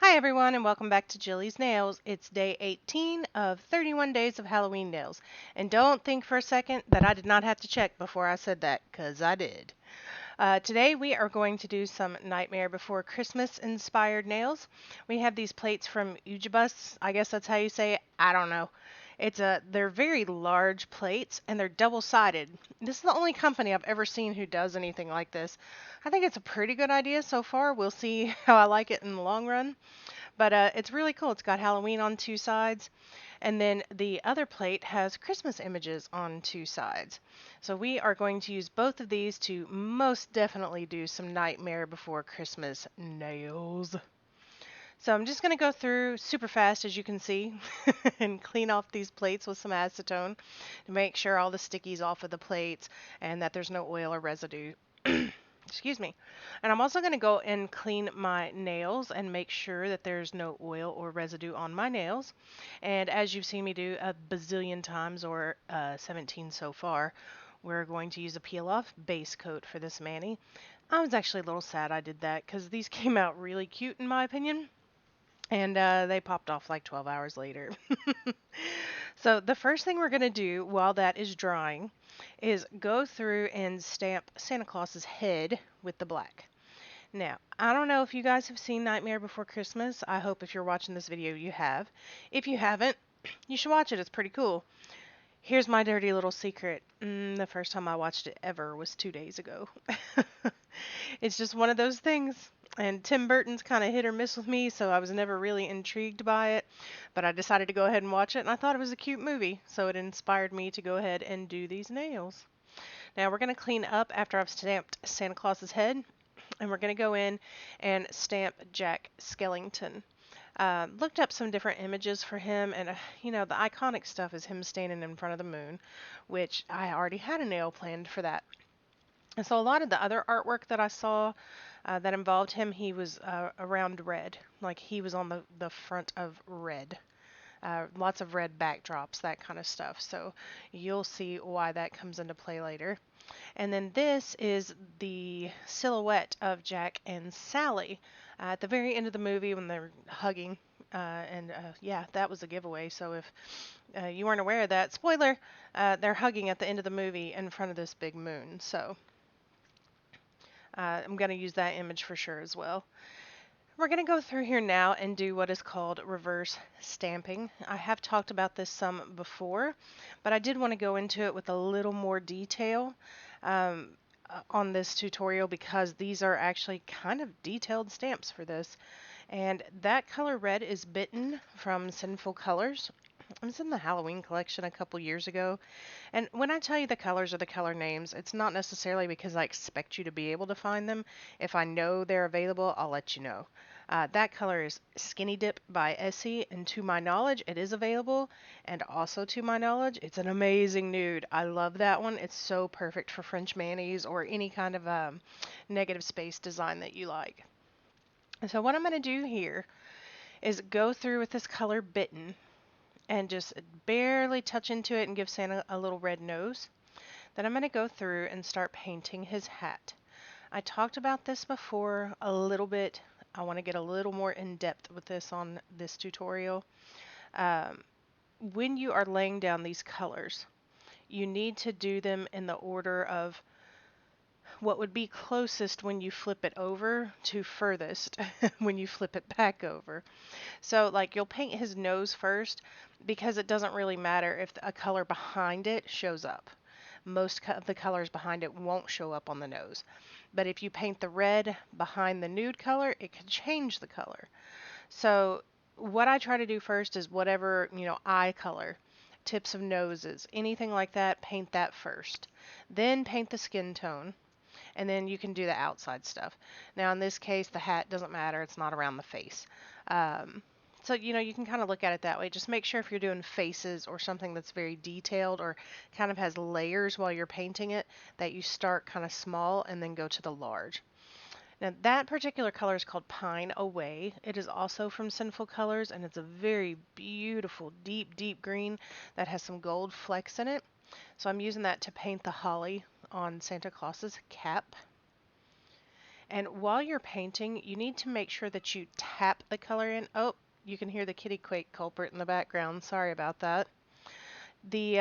Hi everyone and welcome back to Jilly's Nails. It's day 18 of 31 days of Halloween nails. And don't think for a second that I did not have to check before I said that, because I did. Today we are going to do some Nightmare Before Christmas inspired nails. We have these plates from Ujibus. I guess that's how you say it. I don't know. They're very large plates and they're double-sided. This is the only company I've ever seen who does anything like this. I think it's a pretty good idea so far. We'll see how I like it in the long run. But it's really cool. It's got Halloween on two sides, and then the other plate has Christmas images on two sides. So we are going to use both of these to most definitely do some Nightmare Before Christmas nails. So I'm just going to go through super fast, as you can see, and clean off these plates with some acetone to make sure all the stickies off of the plates and that there's no oil or residue. Excuse me. And I'm also going to go and clean my nails and make sure that there's no oil or residue on my nails. And as you've seen me do a bazillion times, or 17 so far, we're going to use a peel off base coat for this mani. I was actually a little sad I did that because these came out really cute in my opinion. And they popped off like 12 hours later. So the first thing we're going to do while that is drying is go through and stamp Santa Claus's head with the black. Now, I don't know if you guys have seen Nightmare Before Christmas. I hope if you're watching this video you have. If you haven't, you should watch it. It's pretty cool. Here's my dirty little secret. The first time I watched it ever was 2 days ago. It's just one of those things. And Tim Burton's kind of hit or miss with me, so I was never really intrigued by it. But I decided to go ahead and watch it, and I thought it was a cute movie, so it inspired me to go ahead and do these nails. Now we're going to clean up after I've stamped Santa Claus's head, and we're going to go in and stamp Jack Skellington. Looked up some different images for him, and the iconic stuff is him standing in front of the moon, which I already had a nail planned for that. And so a lot of the other artwork that I saw that involved him, he was around red, like he was on the front of red. Lots of red backdrops, that kind of stuff. So you'll see why that comes into play later. And then this is the silhouette of Jack and Sally at the very end of the movie when they're hugging. Yeah, that was a giveaway. So if you weren't aware of that, spoiler, they're hugging at the end of the movie in front of this big moon. So I'm going to use that image for sure as well. We're going to go through here now and do what is called reverse stamping. I have talked about this some before, but I did want to go into it with a little more detail on this tutorial because these are actually kind of detailed stamps for this. And that color red is Bitten from Sinful Colors. It was in the Halloween collection a couple years ago. And when I tell you the colors or the color names, it's not necessarily because I expect you to be able to find them. If I know they're available, I'll let you know. That color is Skinny Dip by Essie, and to my knowledge, it is available. And also to my knowledge, it's an amazing nude. I love that one. It's so perfect for French mayonnaise or any kind of negative space design that you like. And so what I'm going to do here is go through with this color Bitten and just barely touch into it and give Santa a little red nose. Then I'm going to go through and start painting his hat. I talked about this before a little bit. I want to get a little more in depth with this on this tutorial. When you are laying down these colors, you need to do them in the order of what would be closest when you flip it over to furthest when you flip it back over. So like you'll paint his nose first because it doesn't really matter if a color behind it shows up. Most of the colors behind it won't show up on the nose. But if you paint the red behind the nude color, it can change the color. So what I try to do first is whatever, eye color, tips of noses, anything like that, paint that first. Then paint the skin tone, and then you can do the outside stuff. Now in this case, the hat doesn't matter. It's not around the face. So, you can kind of look at it that way. Just make sure if you're doing faces or something that's very detailed or kind of has layers while you're painting it, that you start kind of small and then go to the large. Now, that particular color is called Pine Away. It is also from Sinful Colors, and it's a very beautiful, deep, deep green that has some gold flecks in it. So I'm using that to paint the holly on Santa Claus's cap. And while you're painting, you need to make sure that you tap the color in. Oh, you can hear the kitty quake culprit in the background. Sorry about that. The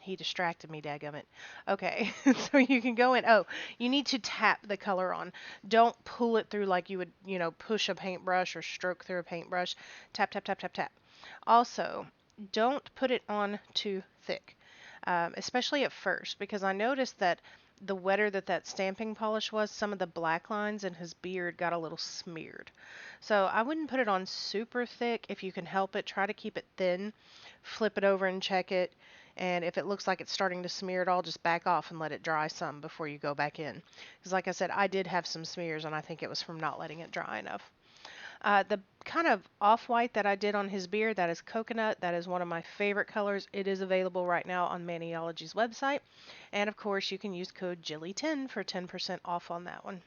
He distracted me, dadgummit. Okay, so you can go in. Oh, you need to tap the color on. Don't pull it through like you would, push a paintbrush or stroke through a paintbrush. Tap, tap, tap, tap, tap. Also, don't put it on too thick, especially at first, because I noticed that the wetter that stamping polish was, some of the black lines in his beard got a little smeared. So I wouldn't put it on super thick if you can help it. Try to keep it thin. Flip it over and check it. And if it looks like it's starting to smear at all, just back off and let it dry some before you go back in. Because like I said, I did have some smears, and I think it was from not letting it dry enough. The kind of off-white that I did on his beard, that is coconut. That is one of my favorite colors. It is available right now on Maniology's website. And of course, you can use code JILLY10 for 10% off on that one.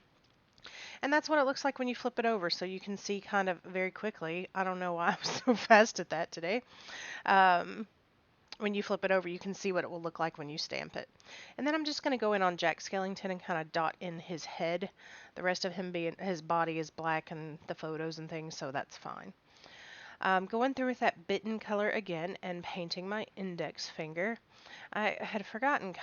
And that's what it looks like when you flip it over. So you can see kind of very quickly. I don't know why I was so fast at that today. When you flip it over, you can see what it will look like when you stamp it. And then I'm just going to go in on Jack Skellington and kind of dot in his head. The rest of his body is black and the photos and things, so that's fine. Going through with that bitten color again and painting my index finger. I had forgotten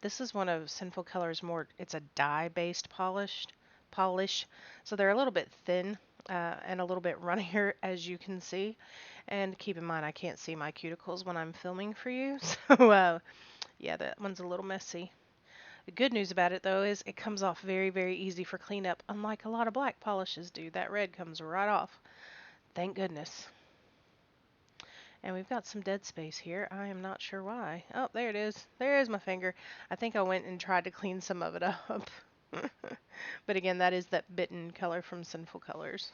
this is one of Sinful Color's it's a dye-based polish, so they're a little bit thin and a little bit runnier, as you can see. And keep in mind, I can't see my cuticles when I'm filming for you, so yeah, that one's a little messy. The good news about it, though, is it comes off very, very easy for cleanup, unlike a lot of black polishes do. That red comes right off. Thank goodness. And we've got some dead space here. I am not sure why. Oh, there it is. There is my finger. I think I went and tried to clean some of it up. But again, that is that bitten color from Sinful Colors.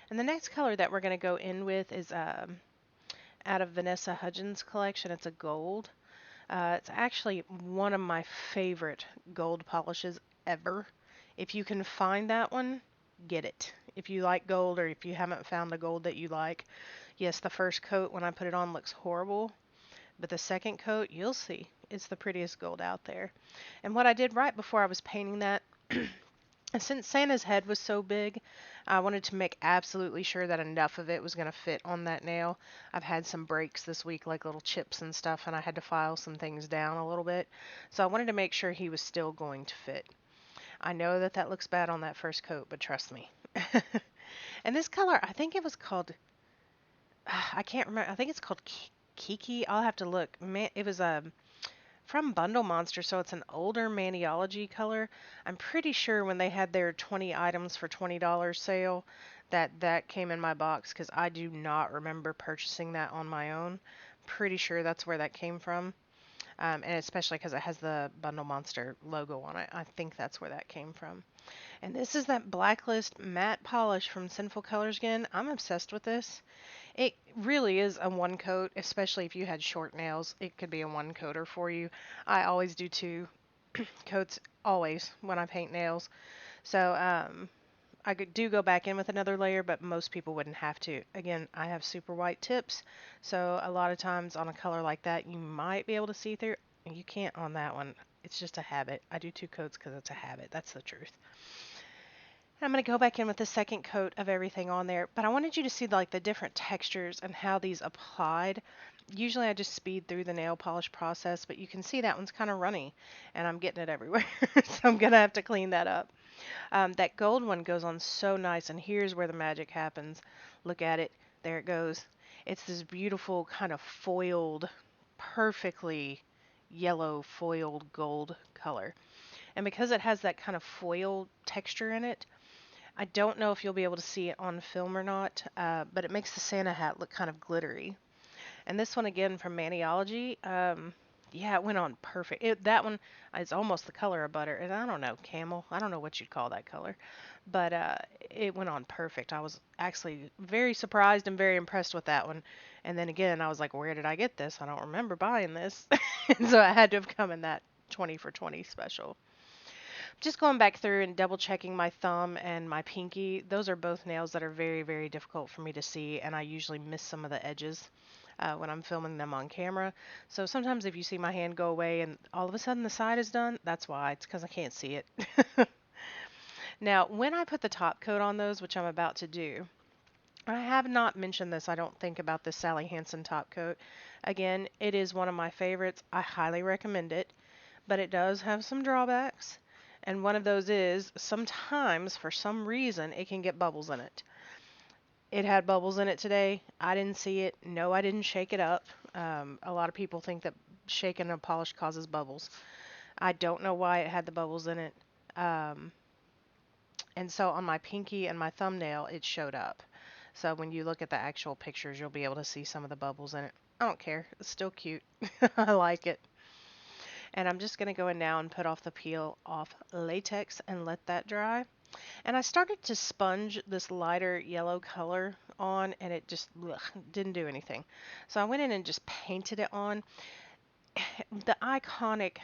And the next color that we're going to go in with is out of Vanessa Hudgens' collection. It's a gold. It's actually one of my favorite gold polishes ever. If you can find that one, get it. If you like gold, or if you haven't found the gold that you like. Yes, the first coat when I put it on looks horrible, but the second coat, you'll see. It's the prettiest gold out there. And what I did right before I was painting that, since Santa's head was so big, I wanted to make absolutely sure that enough of it was going to fit on that nail. I've had some breaks this week, like little chips and stuff, and I had to file some things down a little bit. So I wanted to make sure he was still going to fit. I know that looks bad on that first coat, but trust me. And this color, I think it was called, I can't remember, I think it's called Kiki. I'll have to look. It was from Bundle Monster, so it's an older Maniology color. I'm pretty sure when they had their 20 items for $20 sale, that came in my box, because I do not remember purchasing that on my own. Pretty sure that's where that came from. And especially because it has the Bundle Monster logo on it. I think that's where that came from. And this is that Blacklist matte polish from Sinful Colors again. I'm obsessed with this. It really is a one coat, especially if you had short nails. It could be a one coater for you. I always do two coats, always, when I paint nails. So I do go back in with another layer, but most people wouldn't have to. Again, I have super white tips, so a lot of times on a color like that, you might be able to see through. You can't on that one. It's just a habit. I do two coats because it's a habit. That's the truth. I'm going to go back in with the second coat of everything on there, but I wanted you to see like the different textures and how these applied. Usually I just speed through the nail polish process, but you can see that one's kind of runny and I'm getting it everywhere. So I'm going to have to clean that up. That gold one goes on so nice, and here's where the magic happens. Look at it. There it goes. It's this beautiful kind of foiled, perfectly yellow foiled gold color. And because it has that kind of foil texture in it, I don't know if you'll be able to see it on film or not, but it makes the Santa hat look kind of glittery. And this one again from Maniology, yeah, it went on perfect. That one is almost the color of butter, and I don't know, camel. I don't know what you'd call that color, but it went on perfect. I was actually very surprised and very impressed with that one. And then again, I was like, where did I get this? I don't remember buying this. And so I had to have come in that 20 for 20 special. Just going back through and double checking my thumb and my pinky. Those are both nails that are very, very difficult for me to see, and I usually miss some of the edges. when I'm filming them on camera. So sometimes if you see my hand go away and all of a sudden the side is done, that's why. It's because I can't see it. Now, when I put the top coat on those, which I'm about to do, I have not mentioned this, I don't think, about the Sally Hansen top coat. Again, it is one of my favorites. I highly recommend it, but it does have some drawbacks. And one of those is sometimes, for some reason, it can get bubbles in it. It had bubbles in it today. I didn't see it. No, I didn't shake it up. A lot of people think that shaking a polish causes bubbles. I don't know why it had the bubbles in it. Um, and so on my pinky and my thumbnail, it showed up. So when you look at the actual pictures, you'll be able to see some of the bubbles in it. I don't care. It's still cute. I like it. And I'm just going to go in now and put off the peel off latex and let that dry. And I started to sponge this lighter yellow color on, and it just didn't do anything. So I went in and just painted it on. The iconic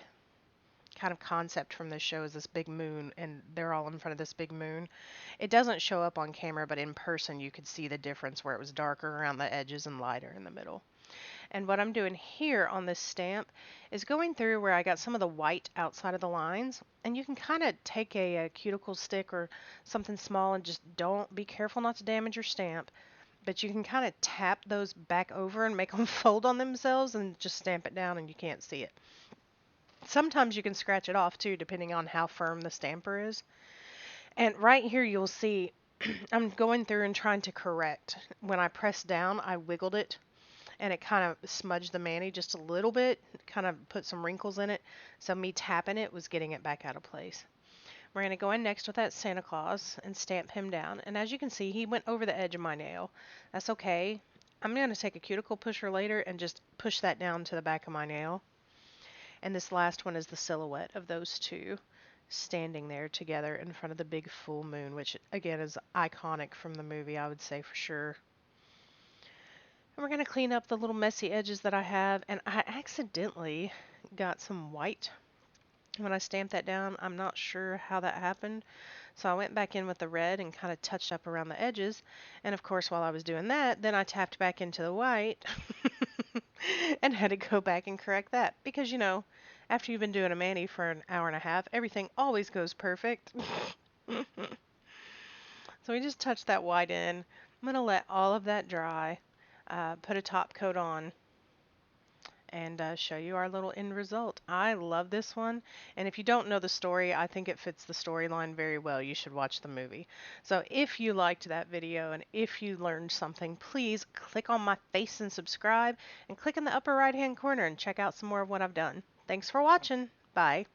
kind of concept from this show is this big moon, and they're all in front of this big moon. It doesn't show up on camera, but in person you could see the difference where it was darker around the edges and lighter in the middle. And what I'm doing here on this stamp is going through where I got some of the white outside of the lines, and you can kind of take a cuticle stick or something small and just don't be careful not to damage your stamp, but you can kind of tap those back over and make them fold on themselves and just stamp it down and you can't see it. Sometimes you can scratch it off too, depending on how firm the stamper is. And right here you'll see I'm going through and trying to correct. When I pressed down, I wiggled it and it kind of smudged the mani just a little bit, kind of put some wrinkles in it. So me tapping it was getting it back out of place. We're going to go in next with that Santa Claus and stamp him down. And as you can see, he went over the edge of my nail. That's okay. I'm going to take a cuticle pusher later and just push that down to the back of my nail. And this last one is the silhouette of those two standing there together in front of the big full moon, which again is iconic from the movie, I would say for sure. And we're going to clean up the little messy edges that I have, and I accidentally got some white when I stamped that down. I'm not sure how that happened, so I went back in with the red and kind of touched up around the edges, and of course while I was doing that, then I tapped back into the white and had to go back and correct that, because you know, after you've been doing a mani for an hour and a half, everything always goes perfect. So we just touched that white in. I'm going to let all of that dry, put a top coat on, and show you our little end result. I love this one, and if you don't know the story, I think it fits the storyline very well. You should watch the movie. So if you liked that video and if you learned something, please click on my face and subscribe, and click in the upper right hand corner and check out some more of what I've done. Thanks for watching. Bye.